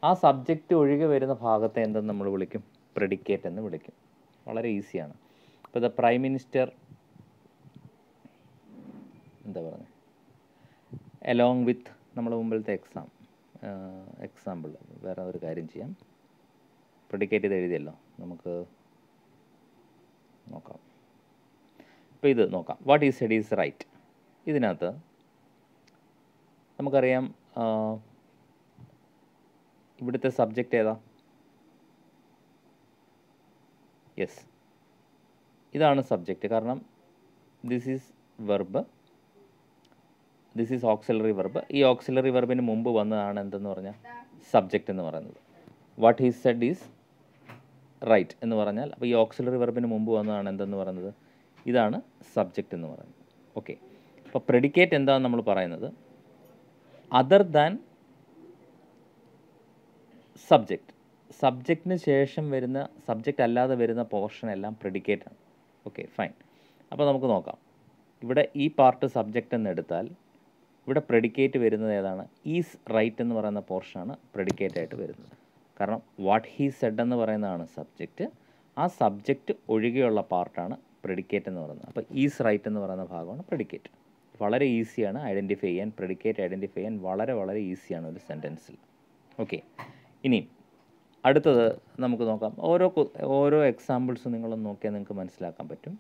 ആ സബ്ജക്റ്റ് ഒഴികെ വരുന്ന ഭാഗത്തെ എന്തെന്ന് നമ്മൾ വിളിക്കും? പ്രെഡിക്കേറ്റ് എന്ന് വിളിക്കും. വളരെ ഈസിയാണ്. ഇപ്പോൾ ദ പ്രൈം മിനിസ്റ്റർ എന്താ പറയുന്നത്, അലോങ് വിത്ത്, നമ്മൾ മുമ്പിലത്തെ എക്സാമ്പിൾ വേറെ ഒരു കാര്യം ചെയ്യാം. പ്രെഡിക്കേറ്റ് ചെയ്ത് എഴുതിയല്ലോ, നമുക്ക് നോക്കാം. ഇപ്പോൾ ഇത് നോക്കാം. What is said is right. ഇതിനകത്ത് നമുക്കറിയാം ഇവിടുത്തെ സബ്ജക്റ്റ് ഏതാ? യെസ്, ഇതാണ് സബ്ജക്റ്റ്. കാരണം this is verb, this is auxiliary verb. ഈ ഓക്സിലറി വെർബിന് മുമ്പ് വന്നതാണ് എന്തെന്ന് പറഞ്ഞാൽ സബ്ജക്റ്റ് എന്ന് പറയുന്നത്. What he said is right എന്ന് പറഞ്ഞാൽ, അപ്പോൾ ഈ ഓക്സിലറി വെർബിന് മുമ്പ് വന്നതാണ് എന്തെന്ന് പറയുന്നത്, ഇതാണ് സബ്ജക്റ്റ് എന്ന് പറയുന്നത്. ഓക്കെ, അപ്പോൾ പ്രെഡിക്കേറ്റ് എന്താണെന്ന് നമ്മൾ പറയുന്നത്, അതർ ദാൻ സബ്ജക്റ്റ്, സബ്ജക്റ്റിന് ശേഷം വരുന്ന, സബ്ജക്റ്റ് അല്ലാതെ വരുന്ന പോർഷൻ എല്ലാം പ്രെഡിക്കേറ്റാണ്. Okay fine. അപ്പോൾ നമുക്ക് നോക്കാം. ഇവിടെ ഈ പാർട്ട് സബ്ജക്റ്റ് എന്ന് എടുത്താൽ ഇവിടെ പ്രെഡിക്കേറ്റ് വരുന്നത് ഏതാണ്? ഈസ് റൈറ്റ് എന്ന് പറയുന്ന പോർഷനാണ് പ്രെഡിക്കേറ്റ് ആയിട്ട് വരുന്നത്. കാരണം വാട്ട് ഹീ സെഡ് എന്ന് പറയുന്നതാണ് സബ്ജക്റ്റ്, ആ സബ്ജക്റ്റ് ഒഴികെയുള്ള പാർട്ടാണ് പ്രെഡിക്കേറ്റ് എന്ന് പറയുന്നത്. അപ്പോൾ ഈസ് റൈറ്റ് എന്ന് പറയുന്ന ഭാഗമാണ് പ്രെഡിക്കേറ്റ്. വളരെ ഈസിയാണ് ഐഡൻറ്റിഫൈ ചെയ്യാൻ, പ്രെഡിക്കേറ്റ് ഐഡൻറ്റിഫൈ ചെയ്യാൻ വളരെ വളരെ ഈസിയാണ് ഒരു സെൻറ്റൻസിൽ. ഓക്കെ, ഇനി അടുത്തത് നമുക്ക് നോക്കാം. ഓരോ എക്സാമ്പിൾസ് നിങ്ങളൊന്ന് നോക്കിയാൽ നിങ്ങൾക്ക് മനസ്സിലാക്കാൻ പറ്റും.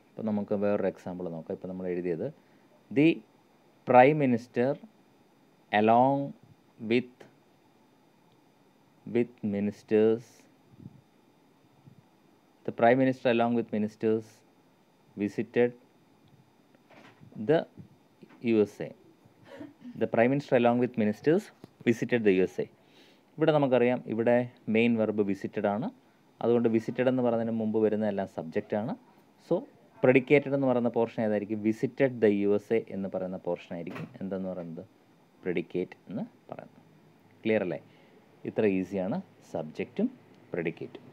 ഇപ്പോൾ നമുക്ക് വേറൊരു എക്സാമ്പിൾ നോക്കാം. ഇപ്പോൾ നമ്മൾ എഴുതിയത് the prime minister along with ministers, the prime minister along with ministers visited the USA. The prime minister along with ministers visited the USA. ഇവിടെ നമുക്കറിയാം, ഇവിടെ മെയിൻ വെർബ് വിസിറ്റഡ് ആണ്. അതുകൊണ്ട് വിസിറ്റഡ് എന്ന് പറയുന്നതിന് മുമ്പ് വരുന്നതെല്ലാം സബ്ജക്റ്റാണ്. സോ പ്രെഡിക്കേറ്റഡ് എന്ന് പറയുന്ന പോർഷൻ ഏതായിരിക്കും? വിസിറ്റഡ് ദ USA എന്ന് പറയുന്ന പോർഷൻ ആയിരിക്കും എന്തെന്ന് പറയുന്നത്, പ്രെഡിക്കേറ്റ് എന്ന് പറയുന്നത്. ക്ലിയർ അല്ലേ? ഇത്ര ഈസിയാണ് സബ്ജക്റ്റും പ്രെഡിക്കേറ്റും.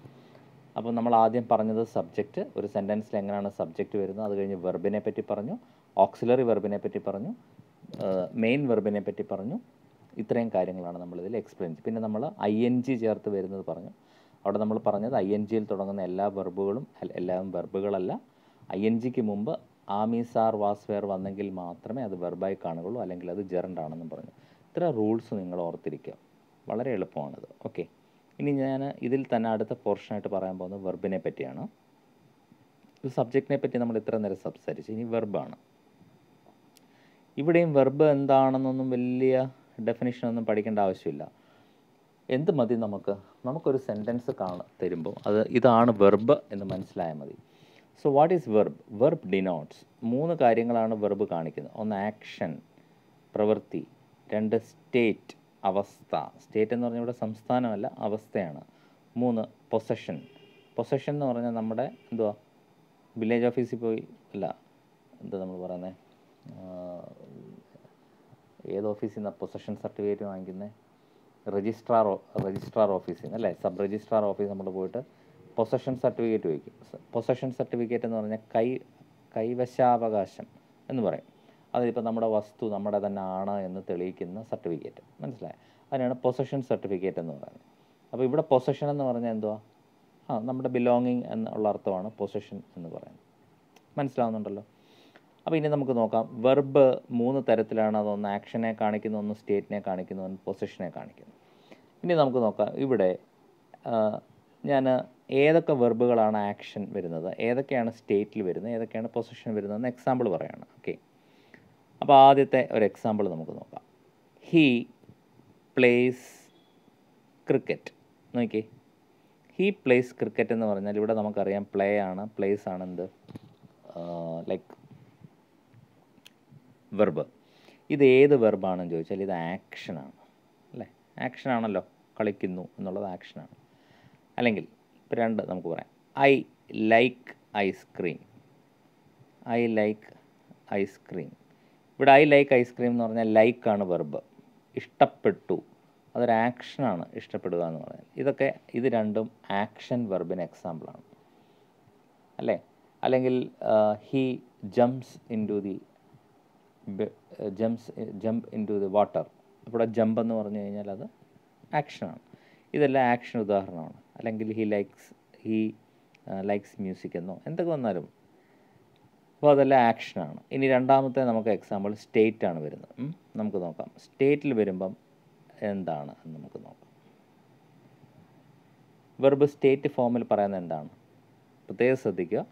അപ്പോൾ നമ്മൾ ആദ്യം പറഞ്ഞത് സബ്ജക്റ്റ്, ഒരു സെൻറ്റൻസിൽ എങ്ങനെയാണ് സബ്ജക്റ്റ് വരുന്നത്, അത് കഴിഞ്ഞ് വെർബിനെ പറ്റി പറഞ്ഞു, ഓക്സിലറി വെർബിനെ പറ്റി പറഞ്ഞു, മെയിൻ വെർബിനെ പറ്റി പറഞ്ഞു. ഇത്രയും കാര്യങ്ങളാണ് നമ്മളിതിൽ എക്സ്പ്ലെയിൻ ചെയ്തത്. പിന്നെ നമ്മൾ ING ചേർത്ത് വരുന്നത് പറഞ്ഞു. അവിടെ നമ്മൾ പറഞ്ഞത് INGയിൽ തുടങ്ങുന്ന എല്ലാ വെർബുകളും, എല്ലാം വെർബുകളല്ല, INGക്ക് മുമ്പ് ആമീസ് ആർ വാസ് വെയർ വന്നെങ്കിൽ മാത്രമേ അത് വെർബായി കാണുകയുള്ളൂ, അല്ലെങ്കിൽ അത് ജെറൻഡ് ആണെന്നും പറഞ്ഞു. ഇത്ര റൂൾസ് നിങ്ങൾ ഓർത്തിരിക്കുക, വളരെ എളുപ്പമാണിത്. ഓക്കെ, ഇനി ഞാൻ ഇതിൽ തന്നെ അടുത്ത പോർഷനായിട്ട് പറയാൻ പോകുന്നത് വെർബിനെ പറ്റിയാണ്. ഇത് സബ്ജക്റ്റിനെ പറ്റി നമ്മൾ ഇത്ര നേരം സംസാരിച്ചു, ഇനി വെർബാണ്. ഇവിടെയും വെർബ് എന്താണെന്നൊന്നും വലിയ ഡെഫിനിഷനൊന്നും പഠിക്കേണ്ട ആവശ്യമില്ല. എന്ത് മതി, നമുക്കൊരു സെൻറ്റൻസ് തരുമ്പോൾ അത് ഇതാണ് വെർബ് എന്ന് മനസ്സിലായാൽ മതി. So what is verb? Verb denotes, 3 കാര്യങ്ങളാണ് വെർബ് കാണിക്കുന്നത്. ഒന്ന് ആക്ഷൻ, പ്രവൃത്തി. 2 സ്റ്റേറ്റ്, അവസ്ഥ. സ്റ്റേറ്റ് എന്ന് പറഞ്ഞാൽ ഇവിടെ സംസ്ഥാനമല്ല, അവസ്ഥയാണ്. 3 പൊസഷൻ. പൊസഷൻ എന്ന് പറഞ്ഞാൽ നമ്മുടെ എന്തുവാ, വില്ലേജ് ഓഫീസിൽ പോയി അല്ല, എന്താ നമ്മൾ പറയുന്നത്, ഏത് ഓഫീസിൽ നിന്നാണ് പൊസഷൻ സർട്ടിഫിക്കറ്റ് വാങ്ങിക്കുന്നത്? രജിസ്ട്രാർ ഓഫീസിൽ നിന്ന് അല്ലേ, സബ് രജിസ്ട്രാർ ഓഫീസ് നമ്മൾ പോയിട്ട് പൊസഷൻ സർട്ടിഫിക്കറ്റ് വയ്ക്കും. പൊസഷൻ സർട്ടിഫിക്കറ്റ് എന്ന് പറഞ്ഞാൽ കൈവശാവകാശം എന്ന് പറയും. അതിപ്പോൾ നമ്മുടെ വസ്തു നമ്മുടെ തന്നെ ആണ് എന്ന് തെളിയിക്കുന്ന സർട്ടിഫിക്കറ്റ്, മനസ്സിലായി? അതിനാണ് പൊസഷൻ സർട്ടിഫിക്കറ്റ് എന്ന് പറയുന്നത്. അപ്പോൾ ഇവിടെ പൊസഷൻ എന്ന് പറഞ്ഞാൽ എന്തുവാ? നമ്മുടെ ബിലോങ്ങിങ് എന്നുള്ള അർത്ഥമാണ് പൊസഷൻ എന്ന് പറയുന്നത്. മനസ്സിലാവുന്നുണ്ടല്ലോ? അപ്പോൾ ഇനി നമുക്ക് നോക്കാം. വെർബ് 3 തരത്തിലാണ്. അതൊന്ന് ആക്ഷനെ കാണിക്കുന്നു, ഒന്ന് സ്റ്റേറ്റിനെ കാണിക്കുന്നു, ഒന്ന് പൊസഷനെ കാണിക്കുന്നു. ഇനി നമുക്ക് നോക്കാം. ഇവിടെ ഞാൻ ഏതൊക്കെ വെർബുകളാണ് ആക്ഷൻ വരുന്നത്, ഏതൊക്കെയാണ് സ്റ്റേറ്റിൽ വരുന്നത്, ഏതൊക്കെയാണ് പൊസഷൻ വരുന്നതെന്ന് എക്സാമ്പിൾ പറയുകയാണ്. ഓക്കെ, അപ്പോൾ ആദ്യത്തെ ഒരു എക്സാമ്പിൾ നമുക്ക് നോക്കാം. He place cricket. നോക്കി, ഹീ പ്ലേസ് ക്രിക്കറ്റ് എന്ന് പറഞ്ഞാൽ ഇവിടെ നമുക്കറിയാം പ്ലേ ആണ്, പ്ലേസ് ആണ് എന്ത്, ലൈക്ക് വെർബ്. ഇത് ഏത് വെർബാണെന്ന് ചോദിച്ചാൽ ഇത് ആക്ഷനാണ് അല്ലേ, ആക്ഷനാണല്ലോ, കളിക്കുന്നു എന്നുള്ളത് ആക്ഷനാണ്. അല്ലെങ്കിൽ ഇപ്പോൾ 2 നമുക്ക് പറയാം. I like ice cream. I like ice cream. ഇവിടെ ഐ ലൈക്ക് ഐസ്ക്രീം എന്ന് പറഞ്ഞാൽ ലൈക്കാണ് വെർബ്, ഇഷ്ടപ്പെട്ടു, അതൊരു ആക്ഷനാണ് ഇഷ്ടപ്പെടുക എന്ന് പറഞ്ഞാൽ. ഇത് രണ്ടും ആക്ഷൻ വെർബിന് എക്സാമ്പിളാണ് അല്ലേ. അല്ലെങ്കിൽ he jumps into the jump into the water. ഇവിടെ ജമ്പ് എന്ന് പറഞ്ഞു കഴിഞ്ഞാൽ അത് ആക്ഷനാണ്. ഇതെല്ലാം ആക്ഷൻ ഉദാഹരണമാണ്. അല്ലെങ്കിൽ ഹീ ലൈക്സ് മ്യൂസിക് എന്നോ എന്തൊക്കെ വന്നാലും അപ്പോൾ അതെല്ലാം ആക്ഷനാണ്. ഇനി രണ്ടാമത്തെ നമുക്ക് എക്സാമ്പിൾ സ്റ്റേറ്റ് ആണ് വരുന്നത്. നമുക്ക് നോക്കാം സ്റ്റേറ്റിൽ വരുമ്പം എന്താണ് എന്ന് നമുക്ക് നോക്കാം. വെർബ് സ്റ്റേറ്റ് ഫോമിൽ പറയുന്നത് എന്താണ്? പ്രത്യേകം ശ്രദ്ധിക്കുക,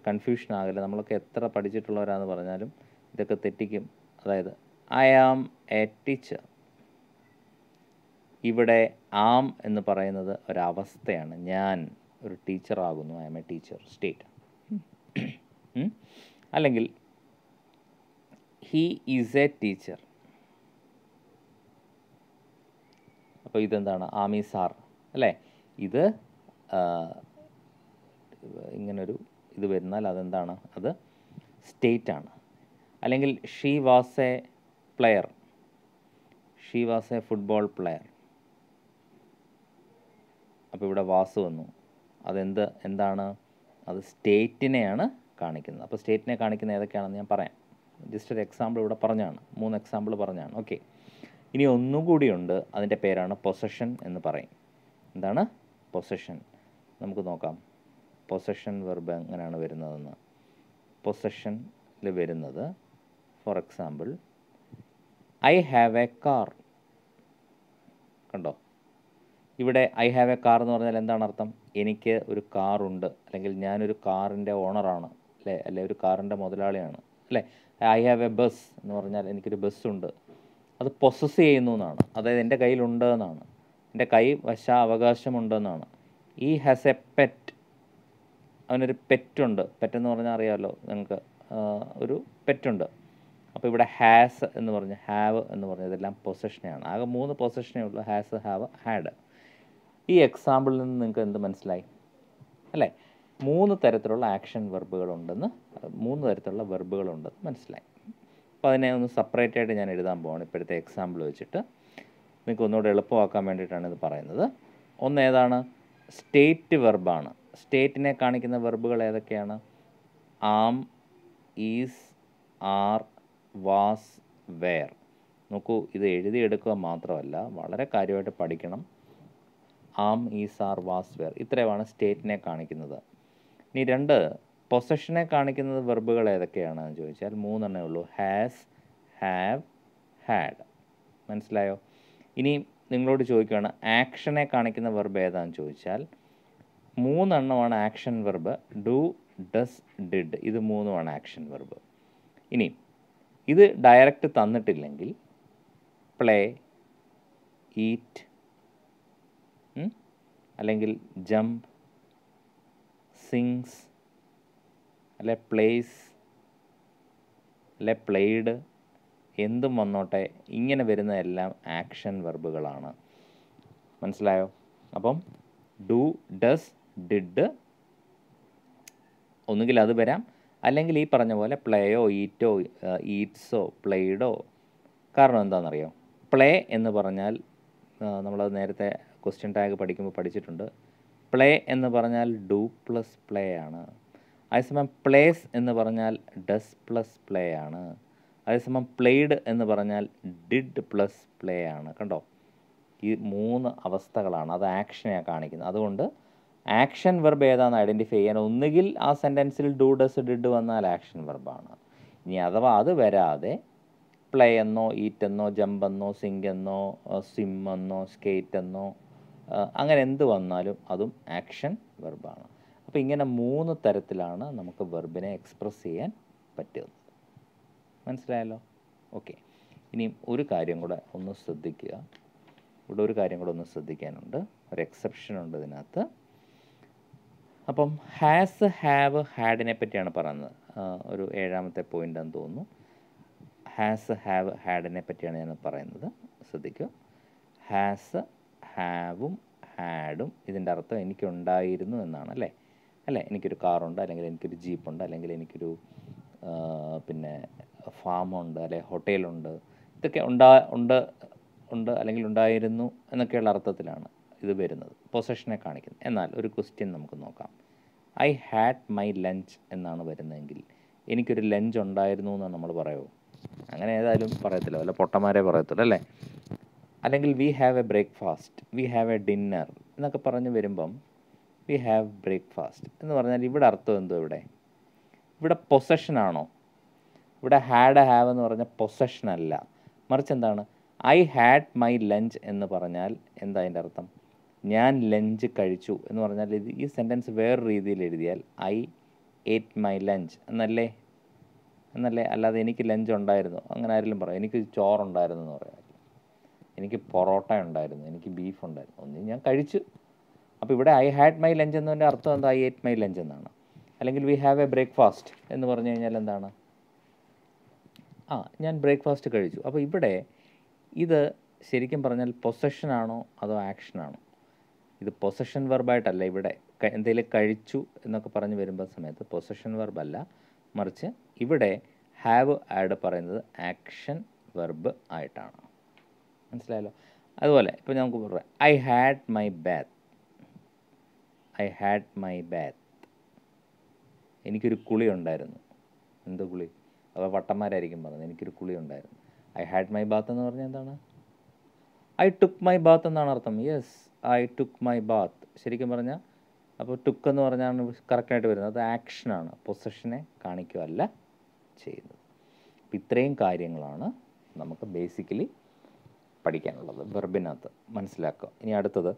കൺഫ്യൂഷൻ ആകില്ല. നമ്മളൊക്കെ എത്ര പഠിച്ചിട്ടുള്ളവരാണെന്ന് പറഞ്ഞാലും ഇതൊക്കെ തെറ്റിക്കും. അതായത് ഐ ആം എ ടീച്ചർ. ഇവിടെ ആം എന്ന് പറയുന്നത് ഒരവസ്ഥയാണ്. ഞാൻ ഒരു ടീച്ചറാകുന്നു, I am a teacher, state. അല്ലെങ്കിൽ ഹീ ഈസ് എ ടീച്ചർ. അപ്പോൾ ഇതെന്താണ്? ആമി സാർ അല്ലേ? ഇത് ഇങ്ങനൊരു ഇത് വരുന്നാൽ അതെന്താണ്? അത് സ്റ്റേറ്റ് ആണ്. അല്ലെങ്കിൽ she was A player, she was A football player. അപ്പോൾ ഇവിടെ വാസ് വന്നു. എന്താണ്? അത് സ്റ്റേറ്റിനെയാണ് കാണിക്കുന്നത്. അപ്പോൾ സ്റ്റേറ്റിനെ കാണിക്കുന്ന ഏതൊക്കെയാണെന്ന് ഞാൻ പറയാം. ജസ്റ്റ് ഒരു എക്സാമ്പിൾ ഇവിടെ പറഞ്ഞാണ്, 3 എക്സാമ്പിൾ പറഞ്ഞാണ്. ഓക്കെ, ഇനി ഒന്നും കൂടിയുണ്ട്. അതിൻ്റെ പേരാണ് പൊസഷൻ എന്ന് പറയും. എന്താണ്? പൊസഷൻ. നമുക്ക് നോക്കാം പൊസഷൻ വെർബ് എങ്ങനെയാണ് വരുന്നതെന്ന്. പൊസഷനിൽ വരുന്നത്, for example, I have A car. കണ്ടോ? ഇവിടെ ഐ ഹാവ് എ കാർ എന്ന് പറഞ്ഞാൽ എന്താണ് അർത്ഥം? എനിക്ക് ഒരു കാറുണ്ട്, അല്ലെങ്കിൽ ഞാനൊരു കാറിൻ്റെ ഓണറാണ്, അല്ലേ ഒരു കാറിൻ്റെ മുതലാളിയാണ്, അല്ലേ? ഐ ഹാവ് എ ബസ് എന്ന് പറഞ്ഞാൽ എനിക്കൊരു ബസ്സുണ്ട്. അത് പൊസസ് ചെയ്യുന്നു എന്നാണ്. അതായത് എൻ്റെ കയ്യിലുണ്ട് എന്നാണ്, എൻ്റെ അവകാശമുണ്ടെന്നാണ്. ഈ ഹാസ് എ പെറ്റ്, അവനൊരു പെറ്റുണ്ട്. പെറ്റെന്ന് പറഞ്ഞാൽ അറിയാമല്ലോ നിങ്ങൾക്ക്, ഒരു പെറ്റുണ്ട്. അപ്പോൾ ഇവിടെ ഹാസ് എന്ന് പറഞ്ഞ്, ഹാവ് എന്ന് പറഞ്ഞ ഇതെല്ലാം പൊസഷനെയാണ്. ആകെ 3 പൊസഷനേ ഉള്ളൂ: ഹാസ്, ഹാവ്, ഹാഡ്. ഈ എക്സാമ്പിളിൽ നിന്ന് നിങ്ങൾക്ക് എന്ത് മനസ്സിലായി? അല്ലേ? 3 തരത്തിലുള്ള ആക്ഷൻ വെർബുകളുണ്ടെന്ന്, 3 തരത്തിലുള്ള വെർബുകളുണ്ടെന്ന് മനസ്സിലായി. അപ്പോൾ അതിനെ ഒന്ന് സെപ്പറേറ്റ് ആയിട്ട് ഞാൻ എഴുതാൻ പോവാണ് ഇപ്പോഴത്തെ എക്സാമ്പിൾ വെച്ചിട്ട്. നിങ്ങൾക്ക് ഒന്നുകൂടെ എളുപ്പമാക്കാൻ വേണ്ടിയിട്ടാണ് ഇത് പറയുന്നത്. ഒന്ന് ഏതാണ്? സ്റ്റേറ്റ് വെർബാണ്. സ്റ്റേറ്റിനെ കാണിക്കുന്ന വെർബുകൾ ഏതൊക്കെയാണ്? ആം, ഈസ്, ആർ, വാസ്, വെയർ. നോക്കൂ, ഇത് എഴുതിയെടുക്കുക മാത്രമല്ല, വളരെ കാര്യമായിട്ട് പഠിക്കണം. ആം, ഈസ്, ആർ, വാസ്, വെയർ, ഇത്രയുമാണ് സ്റ്റേറ്റിനെ കാണിക്കുന്നത്. ഇനി 2 പൊസഷനെ കാണിക്കുന്നത് വെർബുകൾ ഏതൊക്കെയാണെന്ന് ചോദിച്ചാൽ 3 എണ്ണേ ഉള്ളൂ: ഹാസ്, ഹാവ്, ഹാഡ്. മനസ്സിലായോ? ഇനി നിങ്ങളോട് ചോദിക്കുകയാണ് ആക്ഷനെ കാണിക്കുന്ന വെർബ് ഏതാണെന്ന് ചോദിച്ചാൽ 3 എണ്ണമാണ് action verb: do, does, did. ഇത് 3 ആക്ഷൻ വെർബ്. ഇനി ഇത് ഡയറക്റ്റ് തന്നിട്ടില്ലെങ്കിൽ പ്ലേ, ഈറ്റ്, അല്ലെങ്കിൽ ജംപ്, സിങ്സ്, അല്ലെ പ്ലേസ്, അല്ലെ പ്ലേഡ്, എന്തും വന്നോട്ടെ, ഇങ്ങനെ വരുന്ന എല്ലാം ആക്ഷൻ വെർബുകളാണ്. മനസ്സിലായോ? അപ്പം ഡു, ഡസ്, ഡിഡ്, ഒന്നുകിൽ അത് വരാം, അല്ലെങ്കിൽ ഈ പറഞ്ഞ പോലെ പ്ലേയോ, ഈറ്റോ, ഈറ്റ്സോ, പ്ലേഡോ. കാരണം എന്താണെന്നറിയോ? പ്ലേ എന്ന് പറഞ്ഞാൽ നമ്മളത് നേരത്തെ ക്വസ്റ്റ്യൻ ടാഗ് പഠിക്കുമ്പോൾ പഠിച്ചിട്ടുണ്ട്. പ്ലേ എന്ന് പറഞ്ഞാൽ ഡു പ്ലസ് പ്ലേ ആണ്. അതേസമയം പ്ലേസ് എന്ന് പറഞ്ഞാൽ ഡസ് പ്ലസ് പ്ലേ ആണ്. അതേസമയം പ്ലേഡ് എന്ന് പറഞ്ഞാൽ ഡിഡ് പ്ലസ് പ്ലേ ആണ്. കണ്ടോ? ഈ 3 അവസ്ഥകളാണ്. അത് ആക്ഷനെയാണ് കാണിക്കുന്നത്. അതുകൊണ്ട് ആക്ഷൻ വെർബ് ഏതാണെന്ന് ഐഡൻറ്റിഫൈ ചെയ്യാൻ ഒന്നുകിൽ ആ സെൻറ്റൻസിൽ ഡു, ഡസ്, ഡിഡ് വന്നാൽ ആക്ഷൻ വെർബാണ്. ഇനി അഥവാ അത് വരാതെ പ്ലേ എന്നോ, ഈറ്റ് എന്നോ, ജമ്പ് എന്നോ, സിങ്ക് എന്നോ, സ്വിം എന്നോ, സ്കേറ്റ് എന്നോ, അങ്ങനെ എന്ത് വന്നാലും അതും ആക്ഷൻ വെർബാണ്. അപ്പോൾ ഇങ്ങനെ 3 തരത്തിലാണ് നമുക്ക് വെർബിനെ എക്സ്പ്രസ് ചെയ്യാൻ പറ്റുന്നത്. മനസ്സിലായല്ലോ? ഓക്കെ, ഇനിയും ഒരു കാര്യം കൂടെ ഒന്ന് ശ്രദ്ധിക്കുക. ഇവിടെ ഒരു കാര്യം കൂടെ ഒന്ന് ശ്രദ്ധിക്കാനുണ്ട്. ഒരു എക്സെപ്ഷൻ ഉണ്ട് ഇതിനകത്ത്. അപ്പം ഹാസ്, ഹാവ്, ഹാഡിനെ പറ്റിയാണ് പറയുന്നത്. ഒരു 7ാമത്തെ പോയിൻ്റ് എന്ന് തോന്നുന്നു. ഹാസ്, ഹാവ്, ഹാഡിനെ പറ്റിയാണ് ഞാൻ പറയുന്നത്. ശ്രദ്ധിക്കുക. ഹാസ്, ഹാവും, ഹാഡും ഇതിൻ്റെ അർത്ഥം എനിക്കുണ്ടായിരുന്നു എന്നാണ്, അല്ലേ? എനിക്കൊരു കാറുണ്ട്, അല്ലെങ്കിൽ എനിക്കൊരു ജീപ്പുണ്ട്, അല്ലെങ്കിൽ എനിക്കൊരു പിന്നെ ഫാമുണ്ട്, അല്ലെ ഹോട്ടലുണ്ട്. ഇതൊക്കെ ഉണ്ട് അല്ലെങ്കിൽ ഉണ്ടായിരുന്നു എന്നൊക്കെയുള്ള അർത്ഥത്തിലാണ് ഇത് വരുന്നത്, പൊസഷനെ കാണിക്കുന്നത്. എന്നാൽ ഒരു ക്വസ്റ്റ്യൻ നമുക്ക് നോക്കാം. ഐ ഹാഡ് മൈ ലഞ്ച് എന്നാണ് വരുന്നതെങ്കിൽ എനിക്കൊരു ലഞ്ച് ഉണ്ടായിരുന്നു എന്ന് നമ്മൾ പറയുമോ? അങ്ങനെ ഏതായാലും പറയത്തില്ല, വല്ല പൊട്ടന്മാരെ പറയത്തുള്ളൂ, അല്ലേ? അല്ലെങ്കിൽ we have A breakfast, we have A dinner എന്നൊക്കെ പറഞ്ഞ് വരുമ്പം വി ഹാവ് ബ്രേക്ക്ഫാസ്റ്റ് എന്ന് പറഞ്ഞാൽ ഇവിടെ അർത്ഥം എന്തോ? ഇവിടെ പൊസഷനാണോ? ഇവിടെ ഹാഡ്, ഹാവ് എന്ന് പറഞ്ഞാൽ പൊസഷനല്ല, മറിച്ച് എന്താണ്? ഐ ഹാഡ് മൈ ലഞ്ച് എന്ന് പറഞ്ഞാൽ എന്താ അതിൻ്റെ അർത്ഥം? ഞാൻ ലഞ്ച് കഴിച്ചു എന്ന് പറഞ്ഞാൽ ഈ സെൻറ്റൻസ് വേറെ രീതിയിൽ എഴുതിയാൽ ഐ ഏറ്റ് മൈ ലഞ്ച് എന്നല്ലേ? അല്ലാതെ എനിക്ക് ലഞ്ച് ഉണ്ടായിരുന്നു അങ്ങനെ ആരെങ്കിലും പറയാം? എനിക്ക് ചോറുണ്ടായിരുന്നു എന്ന് പറയാം, എനിക്ക് പൊറോട്ട ഉണ്ടായിരുന്നു, എനിക്ക് ബീഫ് ഉണ്ടായിരുന്നു, ഒന്നും ഞാൻ കഴിച്ചു. അപ്പോൾ ഇവിടെ ഐ ഹാഡ് മൈ ലഞ്ച് എന്നതിൻ്റെ അർത്ഥം എന്താ? ഐ ഏറ്റ് മൈ ലഞ്ച് എന്നാണ്. അല്ലെങ്കിൽ വി ഹാവ് എ ബ്രേക്ക്ഫാസ്റ്റ് എന്ന് പറഞ്ഞു കഴിഞ്ഞാൽ എന്താണ്? ഞാൻ ബ്രേക്ക്ഫാസ്റ്റ് കഴിച്ചു. അപ്പോൾ ഇവിടെ ഇത് ശരിക്കും പറഞ്ഞാൽ പൊസഷനാണോ അതോ ആക്ഷനാണോ? ഇത് പൊസഷൻ വെർബായിട്ടല്ല. ഇവിടെ എന്തെങ്കിലും കഴിച്ചു എന്നൊക്കെ പറഞ്ഞ് വരുമ്പോൾ സമയത്ത് പൊസഷൻ വെർബല്ല, മറിച്ച് ഇവിടെ ഹാവ് ആഡ് പറയുന്നത് ആക്ഷൻ വെർബ് ആയിട്ടാണ്. മനസ്സിലായല്ലോ? അതുപോലെ ഇപ്പോൾ നമുക്ക് പറയാം I had my Baat. I had my Baat. എനിക്കൊരു കുളി ഉണ്ടായിരുന്നു. എന്ത് കുളി? അപ്പോൾ വട്ടന്മാരായിരിക്കും പറഞ്ഞത്. എനിക്കൊരു കുളി ഉണ്ടായിരുന്നു. ഐ ഹാഡ് മൈ ബാത്ത് എന്ന് പറഞ്ഞാൽ എന്താണ്? ഐ ടുക്ക് മൈ ബാത്ത് എന്നാണ് അർത്ഥം. Yes, I took my Baat. ശരിക്കും പറഞ്ഞാൽ അപ്പോൾ ടുക്ക് എന്ന് പറഞ്ഞാണ് കറക്റ്റായിട്ട് വരുന്നത്. അത് ആക്ഷനാണ്, പൊസഷനെ കാണിക്കുകയല്ല ചെയ്യുന്നത്. അപ്പോൾ ഇത്രയും കാര്യങ്ങളാണ് നമുക്ക് ബേസിക്കലി പഠിക്കാനുള്ളത് വെർബിനകത്ത്. മനസ്സിലാക്കുക. ഇനി അടുത്തത്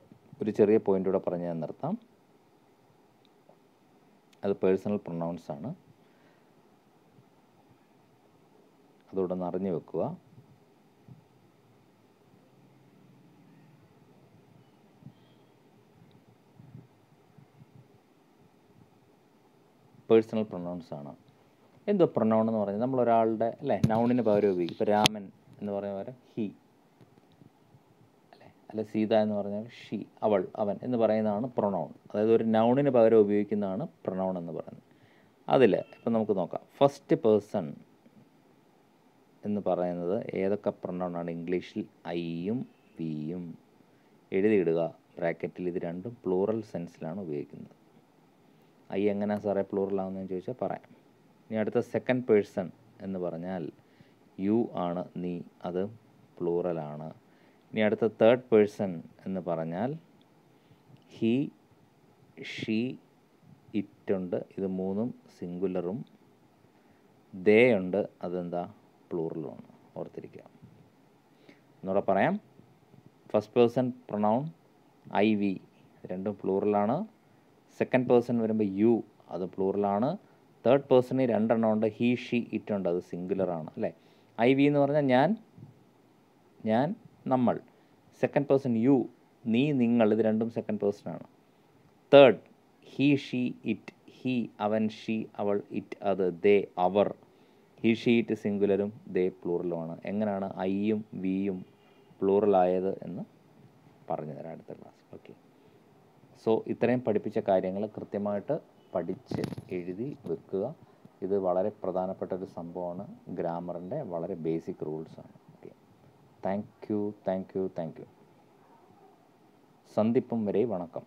ഒരു ചെറിയ പോയിൻ്റ് കൂടെ പറഞ്ഞ് ഞാൻ നിർത്താം. അത് പേഴ്സണൽ പ്രൊനൗൺസ് ആണ്. അതുകൂടെ ഒന്ന് അറിഞ്ഞു വെക്കുക. പേഴ്സണൽ പ്രൊനൗൺസ് ആണ്. എന്തോ പ്രൊനൗൺ എന്ന് പറഞ്ഞാൽ നമ്മളൊരാളുടെ അല്ലേ നൗണിന് പകരം ഉപയോഗിക്കും. ഇപ്പോൾ രാമൻ എന്ന് പറയുന്ന പകരം ഹി, അല്ലെ സീത എന്ന് പറഞ്ഞാൽ ഷീ, അവൾ, അവൻ എന്ന് പറയുന്നതാണ് പ്രൊനൗൺ. അതായത് ഒരു നൗണിന് പകരം ഉപയോഗിക്കുന്നതാണ് പ്രൊനൗൺ എന്ന് പറയുന്നത്. അതിൽ ഇപ്പം നമുക്ക് നോക്കാം. ഫസ്റ്റ് പേഴ്സൺ എന്ന് പറയുന്നത് ഏതൊക്കെ പ്രൊനൗണാണ്? ഇംഗ്ലീഷിൽ ഐയും വിയും എഴുതിയിടുക ബ്രാക്കറ്റിൽ. ഇത് രണ്ടും പ്ലൂറൽ സെൻസിലാണ് ഉപയോഗിക്കുന്നത്. ഐ എങ്ങനെയാണ് സാറേ പ്ലൂറലാണെന്ന് ചോദിച്ചാൽ പറയാം. ഇനി അടുത്ത സെക്കൻഡ് പേഴ്സൺ എന്ന് പറഞ്ഞാൽ യു ആണ്, നീ, അത് പ്ലൂറലാണ്. ഇനി അടുത്ത തേർഡ് പേഴ്സൺ എന്ന് പറഞ്ഞാൽ ഹി, ഷീ, ഇറ്റ് ഉണ്ട്. ഇത് മൂന്നും സിംഗുലറും. ദേ ഉണ്ട്, അതെന്താ പ്ലൂറലുമാണ്. ഓർത്തിരിക്കുക. ഒന്നുകൂടെ പറയാം. First person pronoun I, we രണ്ടും പ്ലൂറലാണ്. സെക്കൻഡ് പേഴ്സൺ വരുമ്പോൾ യു, അത് പ്ലൂറലാണ്. തേർഡ് പേഴ്സണിൽ രണ്ടെണ്ണം ഉണ്ട്. ഹി, ഷീ, ഇറ്റ് ഉണ്ട്, അത് സിംഗുലറാണ് അല്ലേ. ഐ, വി എന്ന് പറഞ്ഞാൽ ഞാൻ, നമ്മൾ. സെക്കൻഡ് പേഴ്സൺ യു, നീ, നിങ്ങൾ, ഇത് രണ്ടും സെക്കൻഡ് പേഴ്സണാണ്. Third he, she, it. He, അവൻ, ഷീ, അവൾ, ഇറ്റ്, അത്, ദേ, അവർ. ഹി, ഷീ, ഇറ്റ് സിംഗുലറും ദേ പ്ലൂറലുമാണ്. എങ്ങനെയാണ് ഐയും വിയും പ്ലൂറലായത് എന്ന് പറഞ്ഞു തരാം അടുത്ത ക്ലാസ്. ഓക്കെ. സോ ഇത്രയും പഠിപ്പിച്ച കാര്യങ്ങൾ കൃത്യമായിട്ട് പഠിച്ച് എഴുതി വെക്കുക. ഇത് വളരെ പ്രധാനപ്പെട്ട ഒരു സംഭവമാണ്. ഗ്രാമറിൻ്റെ വളരെ ബേസിക് റൂൾസാണ്. ഓക്കെ. Thank you. സന്ധിപ്പം വരെ വണക്കം.